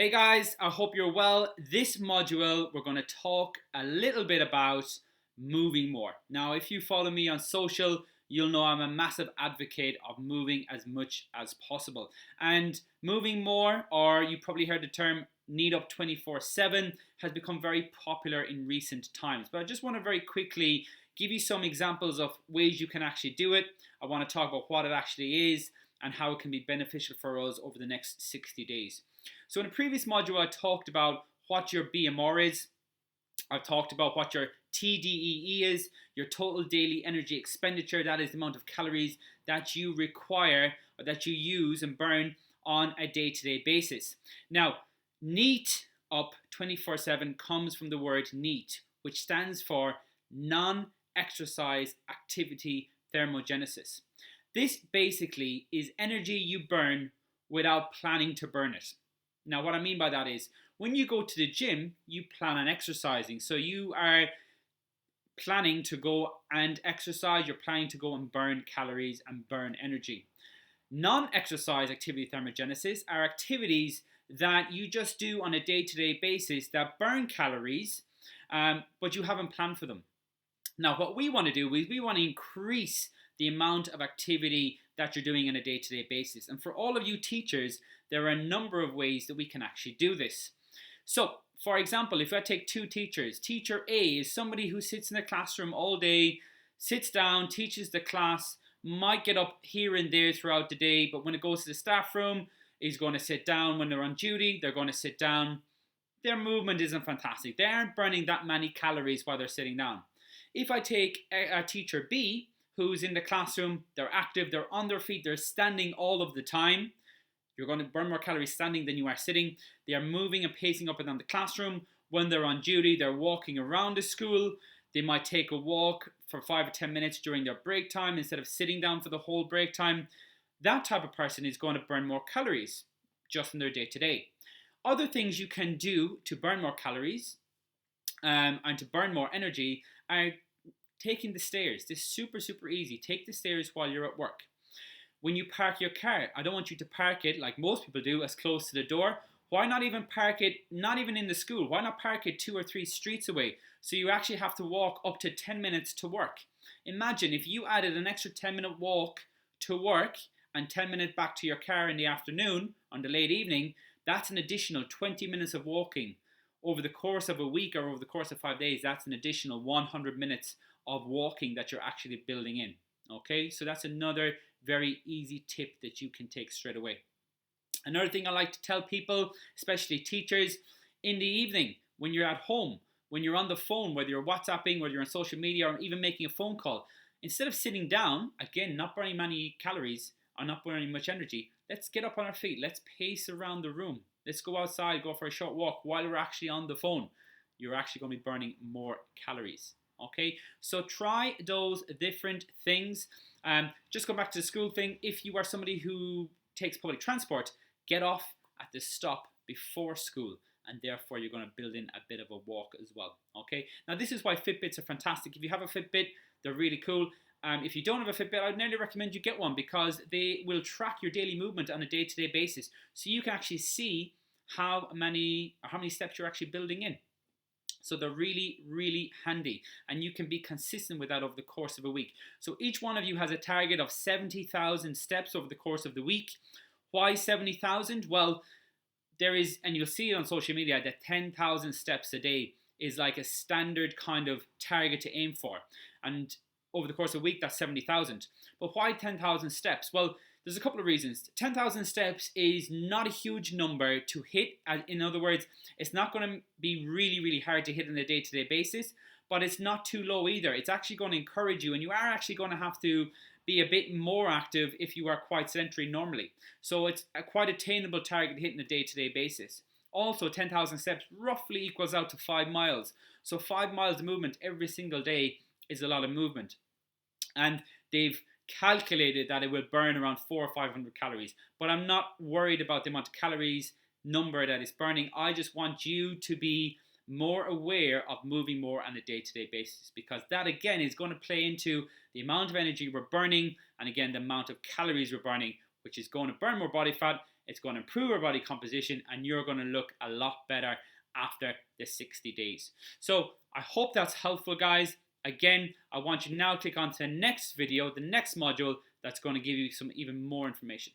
Hey guys, I hope you're well. This module, we're going to talk a little bit about moving more. Now, if you follow me on social, you'll know I'm a massive advocate of moving as much as possible. And moving more, or you probably heard the term need up 24/7, has become very popular in recent times. But I just want to very quickly give you some examples of ways you can actually do it. I want to talk about what it actually is and how it can be beneficial for us over the next 60 days. So in a previous module, I talked about what your BMR is. I've talked about what your TDEE is, your total daily energy expenditure. That is the amount of calories that you require or that you use and burn on a day-to-day basis. Now, NEAT up 24/7 comes from the word NEAT, which stands for non-exercise activity thermogenesis. This basically is energy you burn without planning to burn it. Now, what I mean by that is when you go to the gym, you plan on exercising. So you are planning to go and exercise, you're planning to go and burn calories and burn energy. Non-exercise activity thermogenesis are activities that you just do on a day-to-day basis that burn calories, but you haven't planned for them. Now, what we want to do is we want to increase the amount of activity that you're doing on a day-to-day basis. And for all of you teachers, there are a number of ways that we can actually do this. So, for example, if I take two teachers, teacher A is somebody who sits in the classroom all day, sits down, teaches the class, might get up here and there throughout the day, but when it goes to the staff room, is going to sit down. When they're on duty, they're going to sit down. Their movement isn't fantastic. They aren't burning that many calories while they're sitting down. If I take a teacher B, who's in the classroom, they're active, they're on their feet, they're standing all of the time. You're going to burn more calories standing than you are sitting. They are moving and pacing up and down the classroom. When they're on duty, they're walking around the school. They might take a walk for 5 or 10 minutes during their break time instead of sitting down for the whole break time. That type of person is going to burn more calories just in their day-to-day. Other things you can do to burn more calories and to burn more energy are taking the stairs. This is super easy. Take the stairs while you're at work. When you park your car, I don't want you to park it like most people do as close to the door. Why not even park it, not even in the school? Why not park it 2 or 3 streets away? So you actually have to walk up to 10 minutes to work. Imagine if you added an extra 10-minute walk to work and 10 minutes back to your car in the afternoon, on the late evening, that's an additional 20 minutes of walking. Over the course of a week or over the course of 5 days, that's an additional 100 minutes of walking that you're actually building in. Okay, so that's another very easy tip that you can take straight away. Another thing I like to tell people, especially teachers, in the evening when you're at home, when you're on the phone, whether you're WhatsApping, whether you're on social media, or even making a phone call, instead of sitting down, again, not burning many calories or not burning much energy, let's get up on our feet. Let's pace around the room. Let's go outside, go for a short walk while we're actually on the phone. You're actually going to be burning more calories. Okay, so try those different things. Just go back to the school thing. If you are somebody who takes public transport, get off at the stop before school, and therefore you're going to build in a bit of a walk as well. Okay, now this is why Fitbits are fantastic. If you have a Fitbit, they're really cool. If you don't have a Fitbit, I'd nearly recommend you get one because they will track your daily movement on a day-to-day basis, so you can actually see how many steps you're actually building in. So they're really handy, and you can be consistent with that over the course of a week. So each one of you has a target of 70,000 steps over the course of the week. Why 70,000? Well, there is, and you'll see it on social media, that 10,000 steps a day is like a standard kind of target to aim for. And over the course of a week, that's 70,000. But why 10,000 steps? Well, there's a couple of reasons. 10,000 steps is not a huge number to hit. In other words, it's not going to be really hard to hit on a day-to-day basis, but it's not too low either. It's actually going to encourage you, and you are actually going to have to be a bit more active if you are quite sedentary normally. So it's a quite attainable target to hit on a day-to-day basis. Also, 10,000 steps roughly equals out to 5 miles. So 5 miles of movement every single day is a lot of movement. And they've calculated that it will burn around 400 or 500 calories. But I'm not worried about the amount of calories number that it's burning. I just want you to be more aware of moving more on a day-to-day basis, because that again is going to play into the amount of energy we're burning, and again the amount of calories we're burning, which is going to burn more body fat, It's going to improve our body composition, and you're going to look a lot better after the 60 days. So I hope that's helpful, guys. Again, I want you now to click on to the next video, the next module, that's going to give you some even more information.